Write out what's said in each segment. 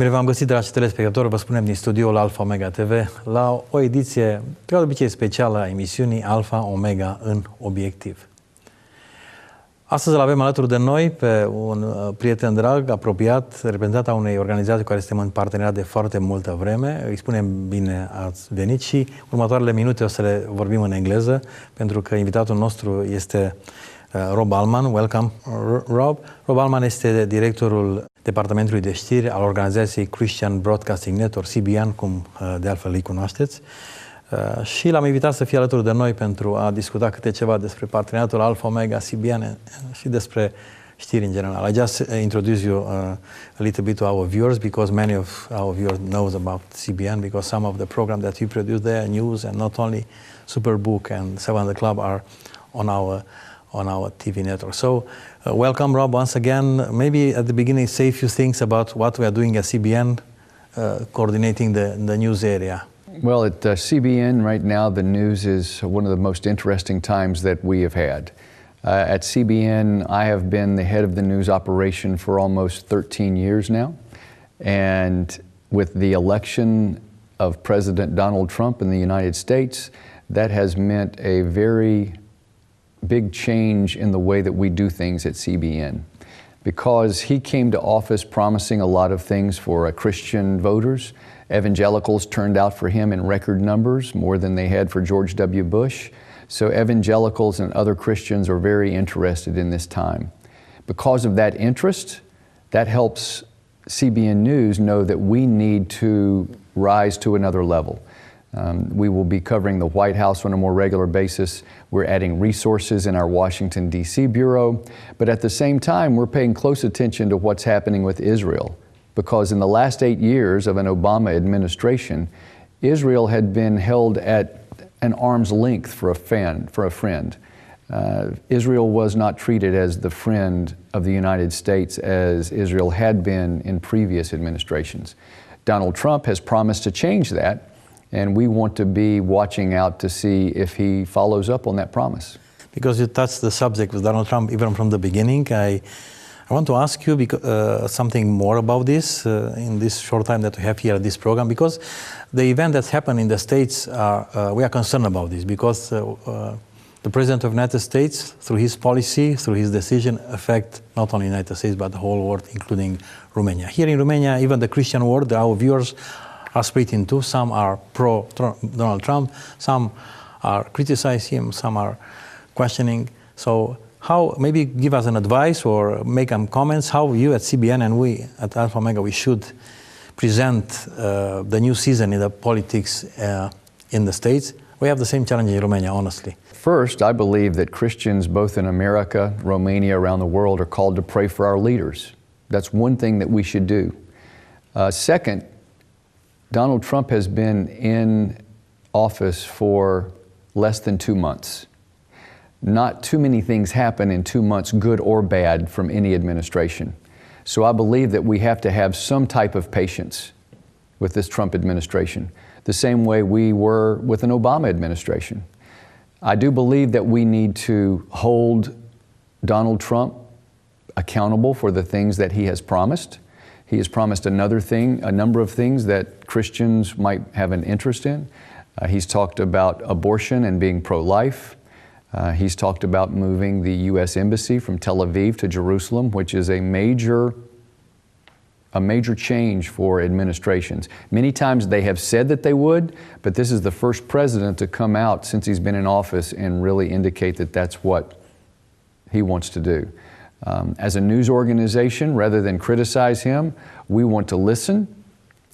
Bine v-am găsit, dragi telespectatori, vă spunem din studioul Alfa Omega TV la o ediție, ca de obicei, specială a emisiunii Alfa Omega în obiectiv. Astăzi îl avem alături de noi pe un prieten drag, apropiat, reprezentant a unei organizații cu care suntem în parteneriat de foarte multă vreme. Îi spunem bine ați venit și următoarele minute o să le vorbim în engleză, pentru că invitatul nostru este Rob Allman. Welcome, Rob. Rob Allman este directorul departamentului de știri al organizației Christian Broadcasting Network, CBN, cum de altfel îi cunoașteți. Și l-am invitat să fie alături de noi pentru a discuta câte ceva despre parteneriatul Alfa Omega CBN și despre știri în general. I just introduce you a little bit to our viewers because many of our viewers knows about CBN because some of the programs that we produce there, news and not only Superbook and 7 the Club are on our TV network. So welcome, Rob, once again. Maybe at the beginning say a few things about what we are doing at CBN, coordinating the news area. Well, at CBN right now, the news is one of the most interesting times that we have had. At CBN, I have been the head of the news operation for almost 13 years now. And with the election of President Donald Trump in the United States, that has meant a very big change in the way that we do things at CBN. Because he came to office promising a lot of things for Christian voters. Evangelicals turned out for him in record numbers, more than they had for George W. Bush. So evangelicals and other Christians are very interested in this time. Because of that interest, that helps CBN News know that we need to rise to another level. We will be covering the White House on a more regular basis. We're adding resources in our Washington, D.C. bureau. But at the same time, we're paying close attention to what's happening with Israel. Because in the last 8 years of an Obama administration, Israel had been held at an arm's length for a friend. Israel was not treated as the friend of the United States as Israel had been in previous administrations. Donald Trump has promised to change that, and we want to be watching out to see if he follows up on that promise. Because you touched the subject with Donald Trump even from the beginning, I want to ask you something more about this in this short time that we have here at this program, because the event that's happened in the States, we are concerned about this because the President of the United States, through his policy, through his decision, affect not only the United States but the whole world, including Romania. Here in Romania, even the Christian world, our viewers are split in two. Some are pro-Donald Trump, some are criticizing him, some are questioning. So how, maybe give us an advice or make some comments how you at CBN and we at Alfa Omega, we should present the new season in the politics in the States. We have the same challenge in Romania, honestly. First, I believe that Christians both in America, Romania, around the world are called to pray for our leaders. That's one thing that we should do. Second, Donald Trump has been in office for less than 2 months. Not too many things happen in 2 months, good or bad, from any administration. So I believe that we have to have some type of patience with this Trump administration, the same way we were with an Obama administration. I do believe that we need to hold Donald Trump accountable for the things that he has promised. He has promised a number of things that Christians might have an interest in. He's talked about abortion and being pro-life. He's talked about moving the U.S. Embassy from Tel Aviv to Jerusalem, which is a major change for administrations. Many times they have said that they would, but this is the first president to come out since he's been in office and really indicate that that's what he wants to do. As a news organization, rather than criticize him, we want to listen,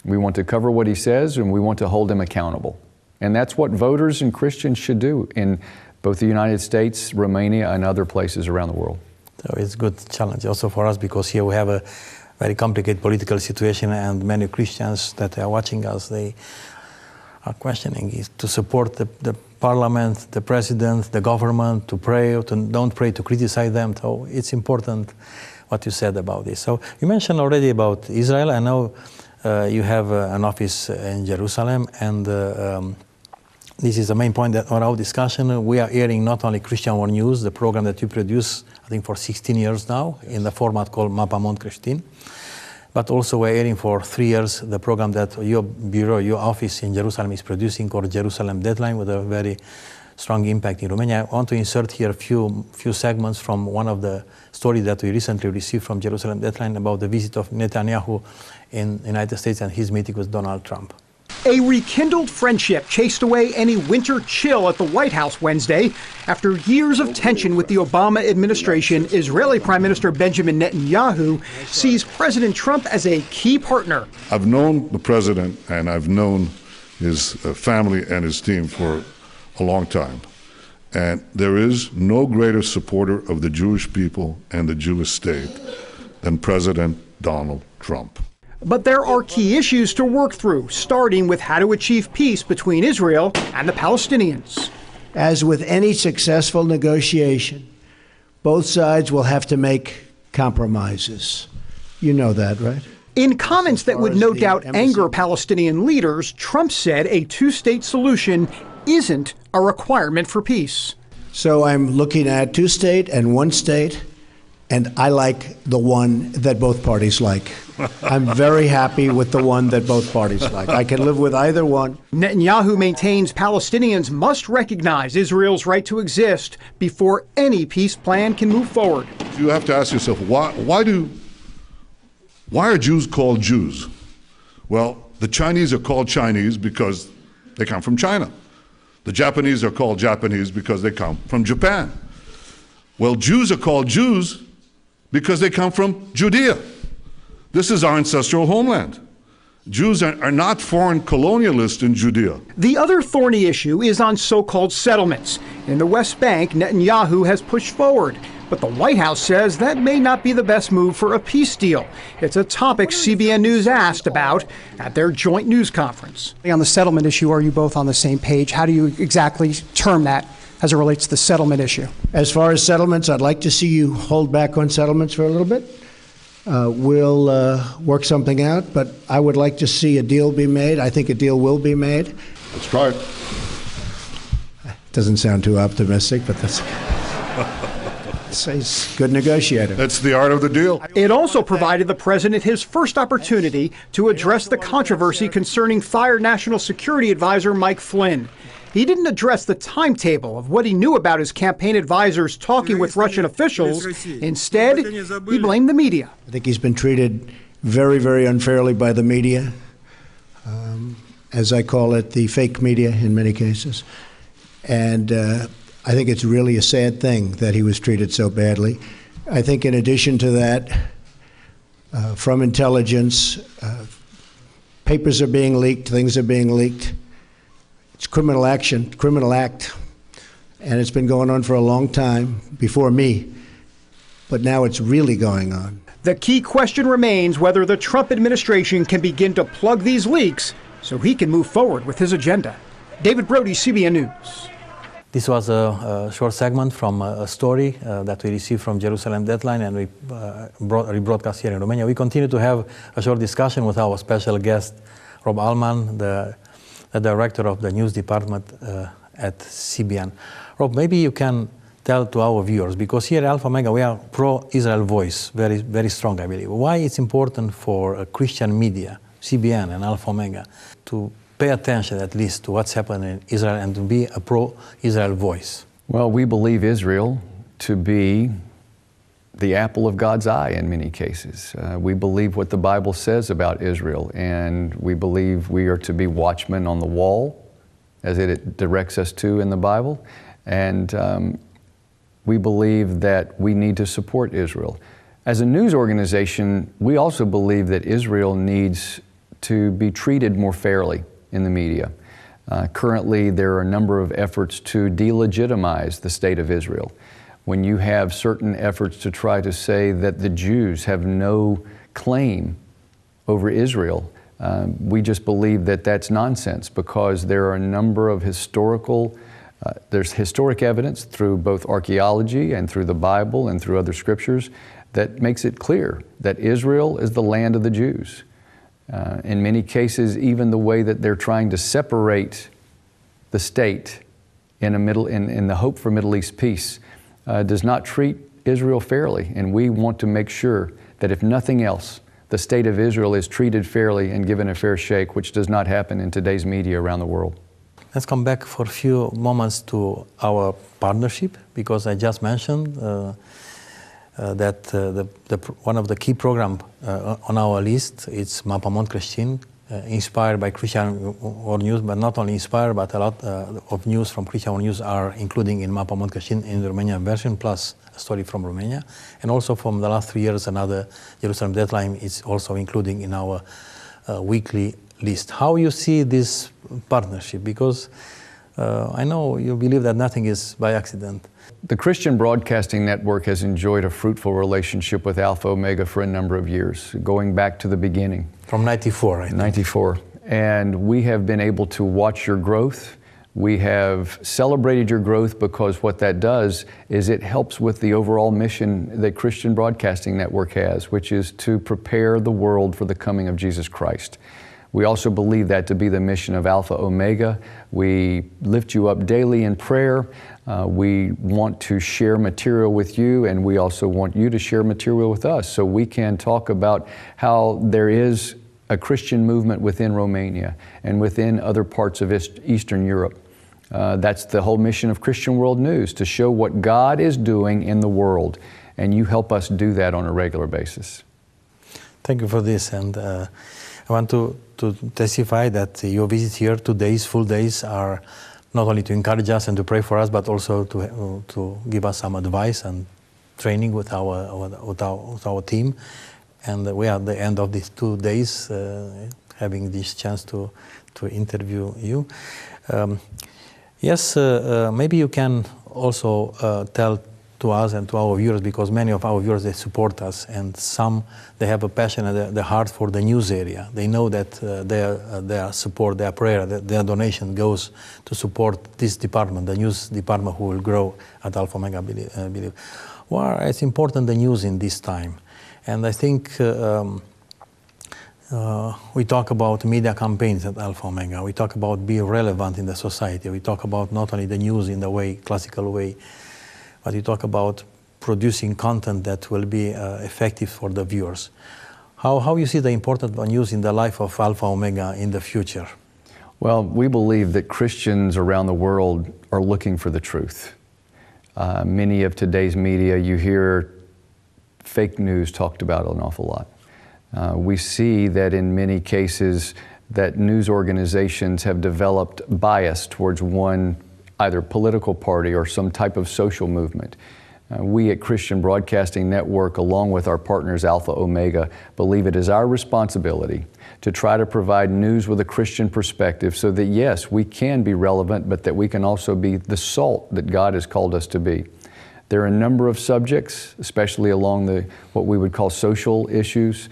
we want to cover what he says, and we want to hold him accountable. And that's what voters and Christians should do in both the United States, Romania, and other places around the world. So it's a good challenge also for us because here we have a very complicated political situation and many Christians that are watching us, they are questioning is to support the parliament, the president, the government, to pray, don't pray, to criticize them. So it's important what you said about this. So you mentioned already about Israel. I know you have an office in Jerusalem, and this is the main point that on our discussion. We are airing not only Christian World News, the program that you produce, I think for 16 years now, in the format called Mapamont Creștin. but also we're airing for 3 years the program that your bureau, your office in Jerusalem is producing called Jerusalem Dateline, with a very strong impact in Romania. I want to insert here a few segments from one of the stories that we recently received from Jerusalem Dateline about the visit of Netanyahu in the United States and his meeting with Donald Trump. A rekindled friendship chased away any winter chill at the White House Wednesday. After years of tension with the Obama administration, Israeli Prime Minister Benjamin Netanyahu sees President Trump as a key partner. I've known the president and I've known his family and his team for a long time. And there is no greater supporter of the Jewish people and the Jewish state than President Donald Trump. But there are key issues to work through, starting with how to achieve peace between Israel and the Palestinians. As with any successful negotiation, both sides will have to make compromises. You know that, right? In comments that would no doubt anger Palestinian leaders, Trump said a two-state solution isn't a requirement for peace. So I'm looking at two-state and one-state, and I like the one that both parties like. I'm very happy with the one that both parties like. I can live with either one. Netanyahu maintains Palestinians must recognize Israel's right to exist before any peace plan can move forward. You have to ask yourself, why are Jews called Jews? Well, the Chinese are called Chinese because they come from China. The Japanese are called Japanese because they come from Japan. Well, Jews are called Jews because they come from Judea. This is our ancestral homeland. Jews are not foreign colonialists in Judea. The other thorny issue is on so-called settlements. In the West Bank, Netanyahu has pushed forward, but the White House says that may not be the best move for a peace deal. It's a topic CBN News asked about at their joint news conference. On the settlement issue, are you both on the same page? How do you exactly term that as it relates to the settlement issue? As far as settlements, I'd like to see you hold back on settlements for a little bit. We'll work something out, but I would like to see a deal be made. I think a deal will be made. Let's try it. Doesn't sound too optimistic, but that's he's a good negotiator. That's the art of the deal. It also provided the president his first opportunity to address the controversy concerning fired National Security Advisor Mike Flynn. He didn't address the timetable of what he knew about his campaign advisors talking with Russian officials. Instead, he blamed the media. I think he's been treated very, very unfairly by the media, as I call it, the fake media in many cases. And I think it's really a sad thing that he was treated so badly. I think in addition to that, from intelligence, papers are being leaked, things are being leaked. It's criminal action, criminal act, and it's been going on for a long time before me, but now it's really going on. The key question remains whether the Trump administration can begin to plug these leaks so he can move forward with his agenda. David Brody, CBN News. This was a short segment from a story that we received from Jerusalem Dateline, and we rebroadcast here in Romania. We continue to have a short discussion with our special guest, Rob Allman, the director of the news department at CBN. Rob, maybe you can tell to our viewers, because here at Alfa Omega we are pro-Israel voice, very, very strong, I believe. Why it's important for Christian media, CBN and Alfa Omega, to pay attention at least to what's happening in Israel and to be a pro-Israel voice? Well, we believe Israel to be the apple of God's eye in many cases. We believe what the Bible says about Israel, and we believe we are to be watchmen on the wall, as it directs us to in the Bible. And we believe that we need to support Israel. As a news organization, we also believe that Israel needs to be treated more fairly in the media. Currently, there are a number of efforts to delegitimize the state of Israel. When you have certain efforts to try to say that the Jews have no claim over Israel, we just believe that that's nonsense, because there are a number of there's historic evidence through both archaeology and through the Bible and through other scriptures that makes it clear that Israel is the land of the Jews. In many cases, even the way that they're trying to separate the state in the hope for Middle East peace does not treat Israel fairly. And we want to make sure that if nothing else, the state of Israel is treated fairly and given a fair shake, which does not happen in today's media around the world. Let's come back for a few moments to our partnership, because I just mentioned that one of the key programs on our list is Mapamont Creștin, inspired by Christian World News, but not only inspired, but a lot of news from Christian World News are including in Mapamont Creștin in the Romanian version, plus a story from Romania. And also from the last 3 years, another Jerusalem Dateline is also including in our weekly list. How you see this partnership? Because I know you believe that nothing is by accident. The Christian Broadcasting Network has enjoyed a fruitful relationship with Alfa Omega for a number of years, going back to the beginning. From 94, right? 94. And we have been able to watch your growth. We have celebrated your growth because what that does is it helps with the overall mission that Christian Broadcasting Network has, which is to prepare the world for the coming of Jesus Christ. We also believe that to be the mission of Alfa Omega. We lift you up daily in prayer. We want to share material with you, and we also want you to share material with us so we can talk about how there is a Christian movement within Romania and within other parts of Eastern Europe. That's the whole mission of Christian World News, to show what God is doing in the world, and you help us do that on a regular basis. Thank you for this, and I want to testify that your visit here, 2 days, full days, are not only to encourage us and to pray for us, but also to give us some advice and training with our team. And we are at the end of these 2 days having this chance to interview you. Yes, maybe you can also tell to us and to our viewers, because many of our viewers, they support us, and some, they have a passion and the heart for the news area. They know that their support, their prayer, their donation goes to support this department, the news department, who will grow at Alfa Omega, believe. Well, it's important, the news in this time. And I think we talk about media campaigns at Alfa Omega. We talk about being relevant in the society. We talk about not only the news in the classical way, but we talk about producing content that will be effective for the viewers. How you see the importance of news in the life of Alfa Omega in the future? Well, we believe that Christians around the world are looking for the truth. Many of today's media, you hear fake news talked about an awful lot. We see that in many cases that news organizations have developed bias towards one either political party or some type of social movement. We at Christian Broadcasting Network, along with our partners Alfa Omega, believe it is our responsibility to try to provide news with a Christian perspective so that yes, we can be relevant, but that we can also be the salt that God has called us to be. There are a number of subjects, especially along what we would call social issues,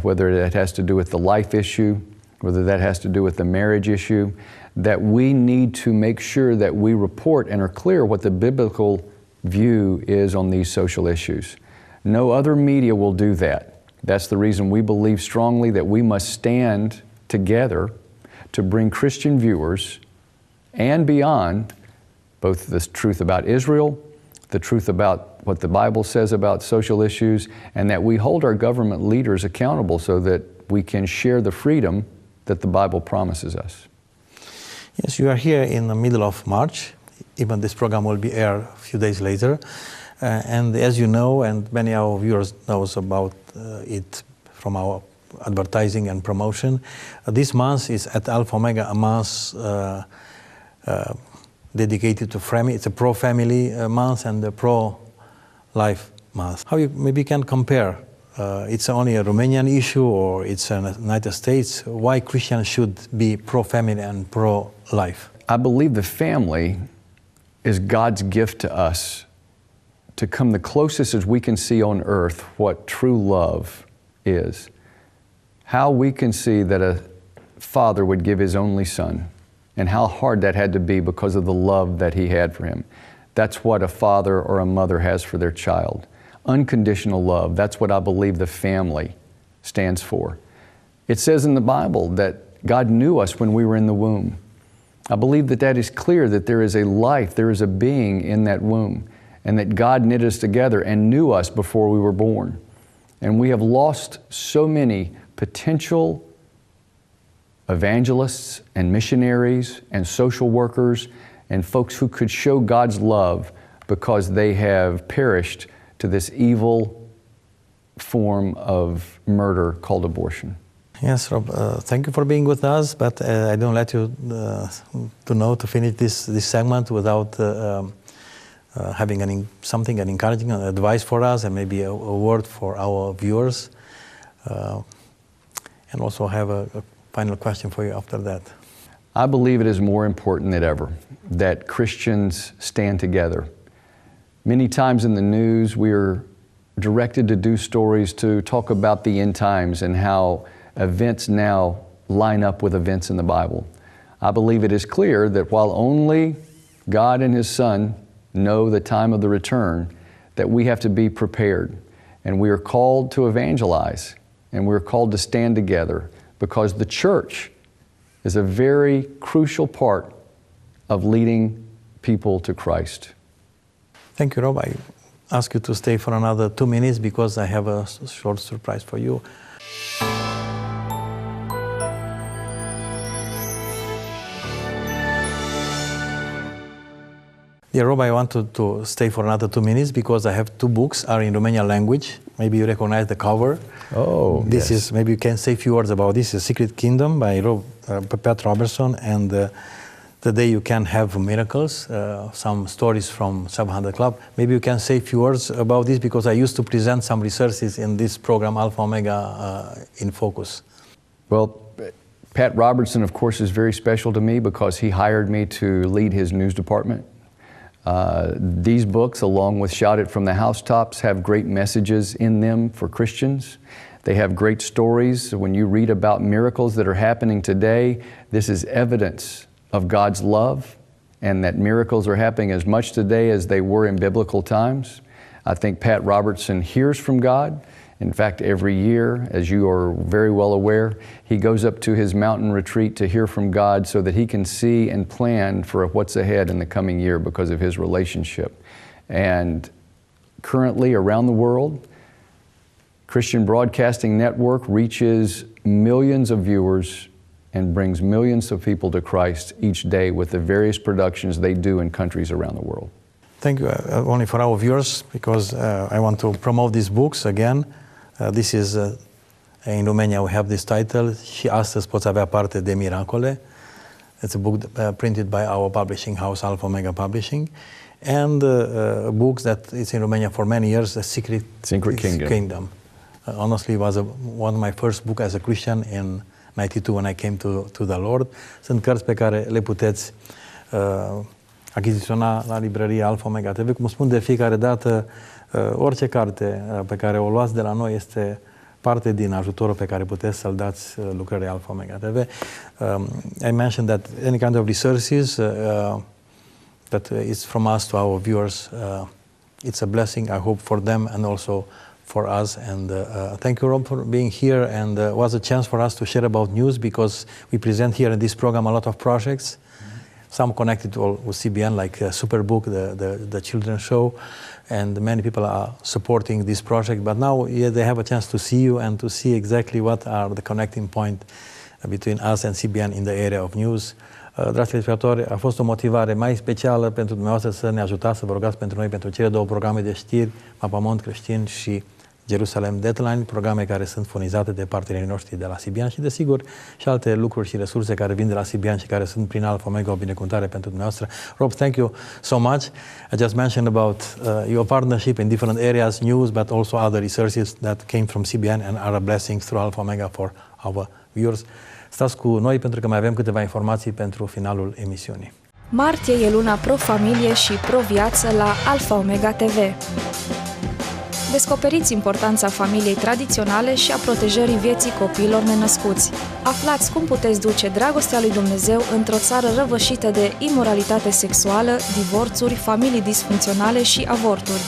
whether that has to do with the life issue, whether that has to do with the marriage issue, that we need to make sure that we report and are clear what the biblical view is on these social issues. No other media will do that. That's the reason we believe strongly that we must stand together to bring Christian viewers and beyond both the truth about Israel, the truth about what the Bible says about social issues, and that we hold our government leaders accountable so that we can share the freedom that the Bible promises us. Yes, you are here in the middle of March. Even this program will be aired a few days later. And as you know, and many of our viewers knows about it from our advertising and promotion, this month is at Alfa Omega a month dedicated to family. It's a pro-family month and a pro-life month. How you maybe can compare? It's only a Romanian issue, or it's in the United States? Why Christians should be pro-family and pro-life? I believe the family is God's gift to us to come the closest as we can see on earth what true love is. How we can see that a father would give his only son, and how hard that had to be because of the love that he had for him. That's what a father or a mother has for their child. Unconditional love, that's what I believe the family stands for. It says in the Bible that God knew us when we were in the womb. I believe that that is clear, that there is a life, there is a being in that womb, and that God knit us together and knew us before we were born. And we have lost so many potential evangelists and missionaries and social workers and folks who could show God's love because they have perished to this evil form of murder called abortion. Yes, Rob, thank you for being with us, but I don't let you to finish this segment without having an encouraging advice for us and maybe a word for our viewers. And also have a final question for you after that. I believe it is more important than ever that Christians stand together. Many times in the news, we are directed to do stories to talk about the end times and how events now line up with events in the Bible. I believe it is clear that while only God and His Son know the time of the return, that we have to be prepared. And we are called to evangelize, and we're called to stand together, because the church is a very crucial part of leading people to Christ. Thank you, Rob. I ask you to stay for another 2 minutes because I have a short surprise for you. Dear Rob, I want to stay for another 2 minutes because I have 2 books are in Romanian language. Maybe you recognize the cover. Oh, this yes. is, maybe you can say a few words about this. It's Secret Kingdom by Pat Robertson and Today You Can Have Miracles, some stories from 700 Club. Maybe you can say a few words about this because I used to present some resources in this program, Alfa Omega in Focus. Well, Pat Robertson, of course, is very special to me because he hired me to lead his news department. These books, along with Shout It from the Housetops, have great messages in them for Christians. They have great stories. When you read about miracles that are happening today, this is evidence of God's love and that miracles are happening as much today as they were in biblical times. I think Pat Robertson hears from God. In fact, every year, as you are very well aware, he goes up to his mountain retreat to hear from God so that he can see and plan for what's ahead in the coming year because of his relationship. And currently around the world, Christian Broadcasting Network reaches millions of viewers and brings millions of people to Christ each day with the various productions they do in countries around the world. Thank you. Only for our viewers, because I want to promote these books again. This is, in Romania we have this title, Și astăzi poți avea parte de miracole. It's a book printed by our publishing house, Alfa Omega Publishing. And a book that is in Romania for many years, The Secret Kingdom. Honestly, it was one of my first books as a Christian in 92 when I came to the Lord. Sunt cărți pe care le puteți achiziționa la librăria Alfa Omega TV. Cum spun de fiecare dată, orice carte pe care o luați de la noi este parte din ajutorul pe care puteți să-l dați lucrării Alfa Omega TV. I mentioned that any kind of resources that is from us to our viewers, it's a blessing, I hope, for them and also for us. And thank you, Rob, for being here. And it was a chance for us to share about news because we present here in this program a lot of projects. Some connected with CBN, like Superbook, the children's show, and many people are supporting this project. But now they have a chance to see you and to see exactly what are the connecting point between us and CBN in the area of news. Dragi telespectatori, a fost o motivare mai specială pentru dumneavoastră să ne ajutați, să vă rugați pentru noi, pentru cele 2 programe de știri, Mapamont Creștin și Jerusalem Dateline, programe care sunt furnizate de partenerii noștri de la CBN și, desigur, și alte lucruri și resurse care vin de la CBN și care sunt prin Alfa Omega o binecuvântare pentru dumneavoastră. Rob, thank you so much. I just mentioned about your partnership in different areas, news, but also other resources that came from CBN and are a blessing through Alfa Omega for our viewers. Stați cu noi pentru că mai avem câteva informații pentru finalul emisiunii. Martie e luna Pro-familie și Pro-viață la Alfa Omega TV. Descoperiți importanța familiei tradiționale și a protejării vieții copiilor nenăscuți. Aflați cum puteți duce dragostea lui Dumnezeu într-o țară răvășită de imoralitate sexuală, divorțuri, familii disfuncționale și avorturi.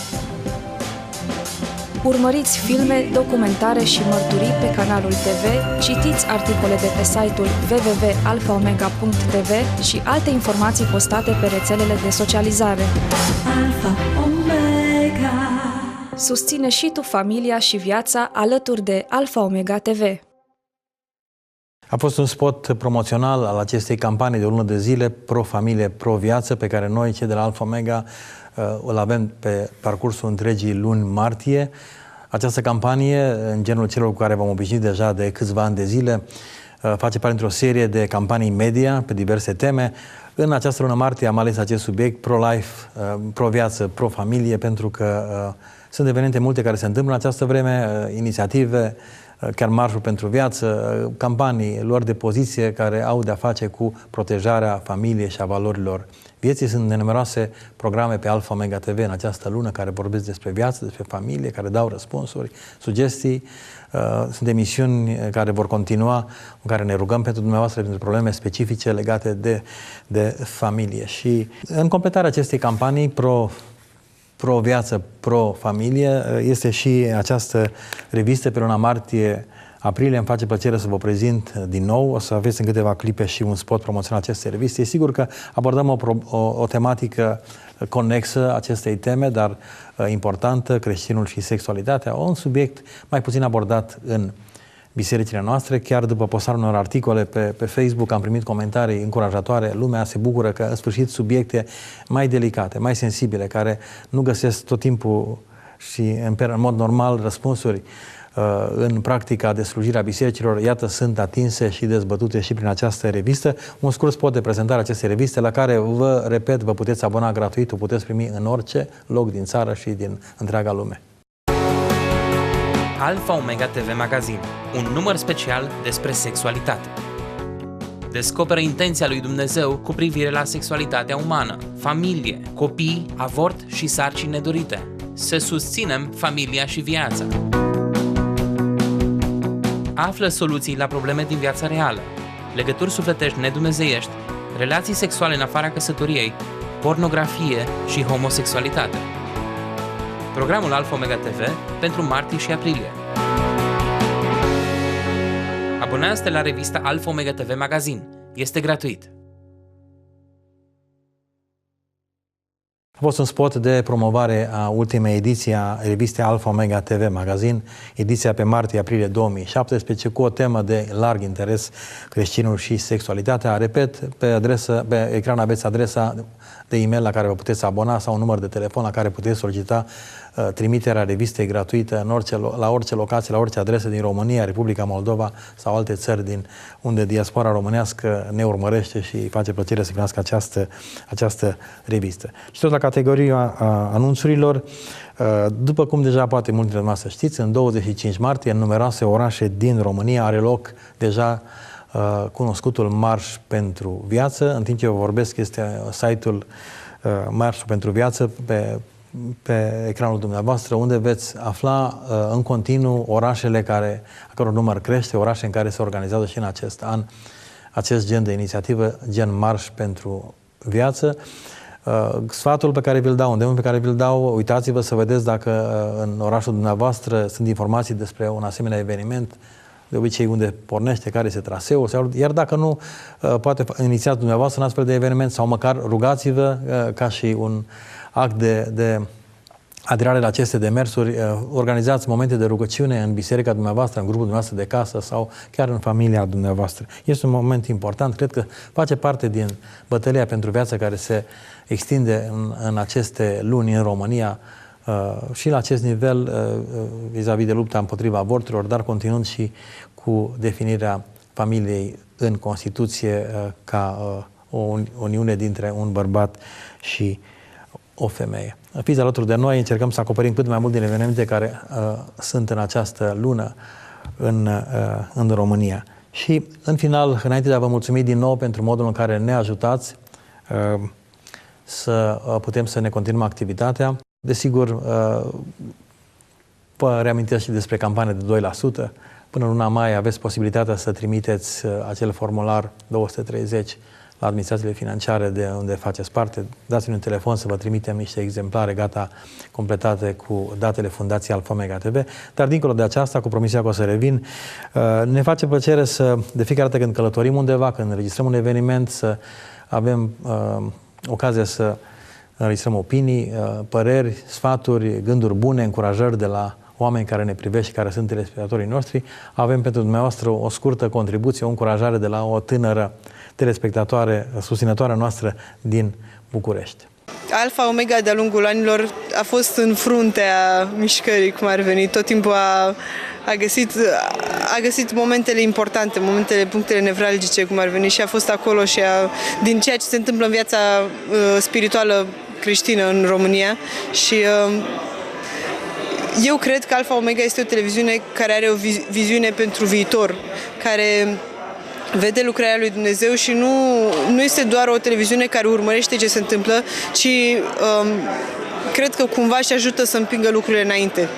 Urmăriți filme, documentare și mărturii pe canalul TV, citiți articole de pe site-ul www.alfaomega.tv și alte informații postate pe rețelele de socializare. Alfa Omega. Susține și tu familia și viața alături de Alfa Omega TV. A fost un spot promoțional al acestei campanii de o lună de zile, Pro-familie, Pro-viață, pe care noi, cei de la Alfa Omega, îl avem pe parcursul întregii luni martie. Această campanie, în genul celor cu care v-am obișnuit deja de câțiva ani de zile, face parte dintr-o serie de campanii media pe diverse teme. În această lună martie am ales acest subiect, pro-life, pro-viață, pro-familie, pentru că sunt evenimente multe care se întâmplă în această vreme, inițiative, chiar marșul pentru viață, campanii, luări de poziție care au de-a face cu protejarea familiei și a valorilor vieții. Sunt numeroase programe pe Alfa Omega TV în această lună care vorbesc despre viață, despre familie, care dau răspunsuri, sugestii. Sunt emisiuni care vor continua, în care ne rugăm pentru dumneavoastră pentru probleme specifice legate de familie. Și în completarea acestei campanii Pro-viață, Pro-familie, este și această revistă pe luna martie-aprilie. Îmi face plăcere să vă prezint din nou. O să aveți în câteva clipe și un spot promoțional acestei reviste. E sigur că abordăm o tematică conexă acestei teme, dar importantă, creștinul și sexualitatea. Un subiect mai puțin abordat în bisericile noastre. Chiar după postarea unor articole pe Facebook am primit comentarii încurajatoare. Lumea se bucură că în sfârșit subiecte mai delicate, mai sensibile, care nu găsesc tot timpul și în mod normal răspunsuri în practica de slujire a bisericilor, iată, sunt atinse și dezbătute și prin această revistă. Un scurt spot de prezentare a acestei reviste, la care, vă repet, vă puteți abona gratuit, o puteți primi în orice loc din țară și din întreaga lume. Alfa Omega TV Magazin, un număr special despre sexualitate. Descoperă intenția lui Dumnezeu cu privire la sexualitatea umană, familie, copii, avort și sarcini nedorite. Să susținem familia și viața. Află soluții la probleme din viața reală, legături sufletești nedumnezeiești, relații sexuale în afara căsătoriei, pornografie și homosexualitate. Programul Alfa Omega TV pentru martie și aprilie. Abonează-te la revista Alfa Omega TV Magazin. Este gratuit. A fost un spot de promovare a ultimei ediții a revistei Alfa Omega TV Magazin, ediția pe martie-aprilie 2017, cu o temă de larg interes, creștinul și sexualitatea. Repet, pe ecran aveți adresa de e-mail la care vă puteți abona sau un număr de telefon la care puteți solicita trimiterea revistei gratuită la orice locație, la orice adresă din România, Republica Moldova sau alte țări din unde diaspora românească ne urmărește și face plăcere să primească această revistă. Și tot la categoria anunțurilor, după cum deja poate mulți dintre noastre știți, în 25 martie, în numeroase orașe din România are loc deja cunoscutul Marș pentru Viață. În timp ce vă vorbesc, este site-ul Marșul pentru Viață pe ecranul dumneavoastră, unde veți afla în continuu orașele a căror număr crește, orașe în care se organizează și în acest an acest gen de inițiativă, gen Marș pentru Viață. Sfatul pe care vi-l dau, îndemnul pe care vi-l dau, uitați-vă să vedeți dacă în orașul dumneavoastră sunt informații despre un asemenea eveniment, de obicei unde pornește, care este traseul, iar dacă nu, poate inițiați dumneavoastră un astfel de eveniment sau măcar rugați-vă ca și un act de aderare la aceste demersuri, organizați momente de rugăciune în biserica dumneavoastră, în grupul dumneavoastră de casă sau chiar în familia dumneavoastră. Este un moment important, cred că face parte din bătălia pentru viață care se extinde în aceste luni în România și la acest nivel vis-a-vis de lupta împotriva avorturilor, dar continuând și cu definirea familiei în Constituție ca o uniune dintre un bărbat și o femeie. Fiți alături de noi, încercăm să acoperim cât mai mult din evenimente care sunt în această lună în România. Și în final, înainte de a vă mulțumi din nou pentru modul în care ne ajutați să putem să ne continuăm activitatea, desigur, vă reamintesc și despre campania de 2%. Până luna mai aveți posibilitatea să trimiteți acel formular 230 la administrațiile financiare de unde faceți parte. Dați-mi un telefon să vă trimitem niște exemplare gata completate cu datele Fundației Alfa Omega TV. Dar dincolo de aceasta, cu promisiunea că o să revin, ne face plăcere de fiecare dată când călătorim undeva, când înregistrăm un eveniment, să avem ocazia să înregistrăm opinii, păreri, sfaturi, gânduri bune, încurajări de la oameni care ne privesc și care sunt telespectatorii noștri. Avem pentru dumneavoastră o scurtă contribuție, o încurajare de la o tânără telespectatoare, susținătoarea noastră din București. Alfa Omega de-a lungul anilor a fost în fruntea mișcării, cum ar veni. Tot timpul a găsit momentele importante, punctele nevralgice, cum ar veni, și a fost acolo și din ceea ce se întâmplă în viața spirituală creștină în România. Și eu cred că Alfa Omega este o televiziune care are o viziune pentru viitor, care vede lucrarea lui Dumnezeu și nu este doar o televiziune care urmărește ce se întâmplă, ci cred că cumva și ajută să împingă lucrurile înainte.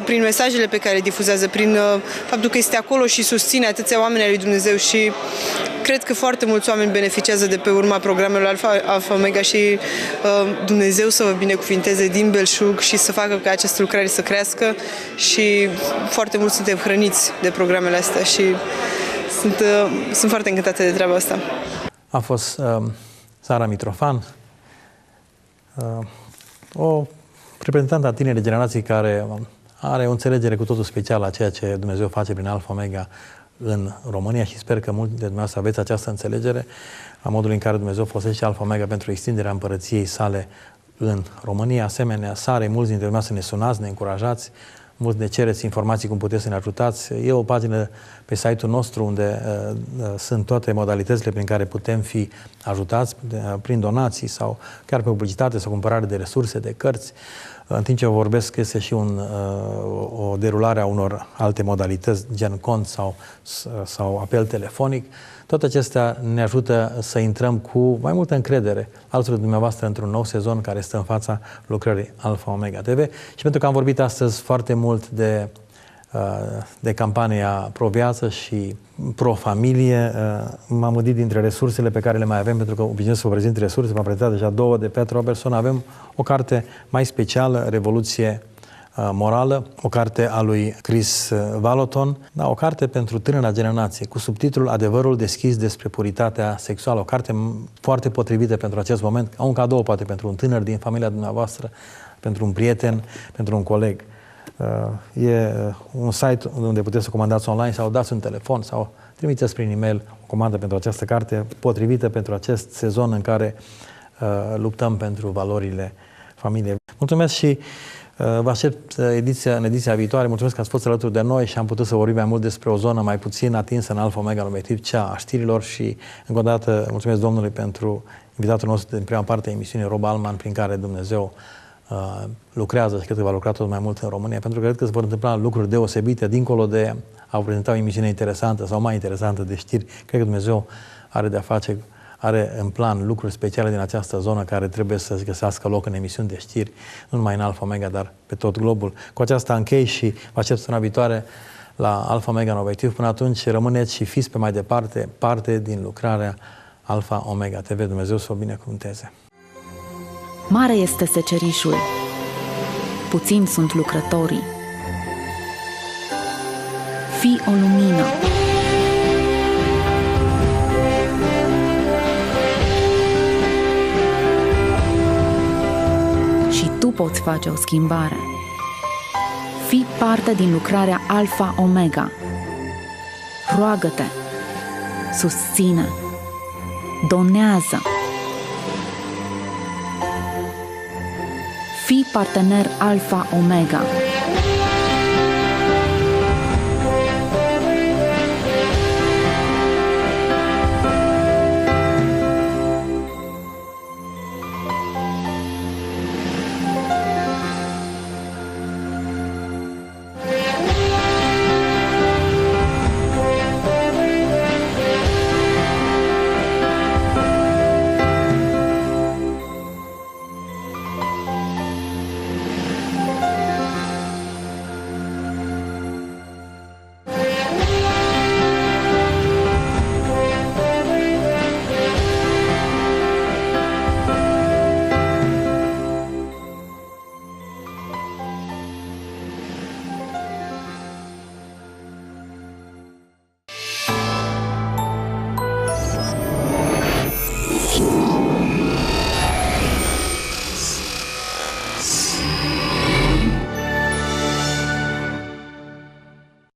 Prin mesajele pe care le difuzează, prin faptul că este acolo și susține atâția oameni ai lui Dumnezeu, și cred că foarte mulți oameni beneficiază de pe urma programelor Alfa Omega și Dumnezeu să vă binecuvinteze din belșug și să facă ca această lucrare să crească, și foarte mulți suntem hrăniți de programele astea și sunt foarte încântată de treaba asta. A fost Sara Mitrofan, o reprezentantă a tinerei generații care are o înțelegere cu totul specială a ceea ce Dumnezeu face prin Alfa Omega în România, și sper că mulți de dumneavoastră aveți această înțelegere a modului în care Dumnezeu folosește Alfa Omega pentru extinderea împărăției sale în România. Asemenea, Sare, mulți dintre dumneavoastră ne sunați, ne încurajați, mulți ne cereți informații cum puteți să ne ajutați. E o pagină pe site-ul nostru unde sunt toate modalitățile prin care putem fi ajutați, prin donații sau chiar pe publicitate sau cumpărare de resurse, de cărți. În timp ce vorbesc, este și o derulare a unor alte modalități, gen cont sau apel telefonic. Toate acestea ne ajută să intrăm cu mai multă încredere alături de dumneavoastră într-un nou sezon care stă în fața lucrării Alfa Omega TV. Și pentru că am vorbit astăzi foarte mult de campania Pro-viață și Pro-familie, m-am gândit dintre resursele pe care le mai avem, pentru că obișnuiesc să vă prezint resurse, v-am prezentat deja 2 de Pat Robertson. Avem o carte mai specială, Revoluție morală, o carte a lui Chris Vallotton, o carte pentru tânăra generație, cu subtitlul Adevărul deschis despre puritatea sexuală, o carte foarte potrivită pentru acest moment, un cadou poate pentru un tânăr din familia dumneavoastră, pentru un prieten, pentru un coleg. E un site unde puteți să comandați online sau dați un telefon sau trimiteți prin e-mail o comandă pentru această carte potrivită pentru acest sezon în care luptăm pentru valorile familiei. Mulțumesc și vă aștept în ediția viitoare. Mulțumesc că ați fost alături de noi și am putut să vorbim mai mult despre o zonă mai puțin atinsă în Alfa Omega, obiectiv, cea a știrilor, și încă o dată mulțumesc Domnului pentru invitatul nostru din prima parte a emisiunii, Rob Allman, prin care Dumnezeu lucrează și cred că va lucra tot mai mult în România, pentru că cred că se vor întâmpla lucruri deosebite, dincolo de a prezenta o emisiune interesantă sau mai interesantă de știri. Cred că Dumnezeu are în plan lucruri speciale din această zonă care trebuie să găsească loc în emisiuni de știri, nu numai în Alfa Omega, dar pe tot globul. Cu aceasta închei și vă aștept săptămâna viitoare la Alfa Omega în obiectiv. Până atunci rămâneți și fiți pe mai departe parte din lucrarea Alfa Omega TV. Dumnezeu să o binecuvânteze. Mare este secerișul, puțini sunt lucrătorii. Fii o lumină. Și tu poți face o schimbare. Fii parte din lucrarea Alfa Omega. Roagă-te, susține, donează. Fii partener Alfa Omega.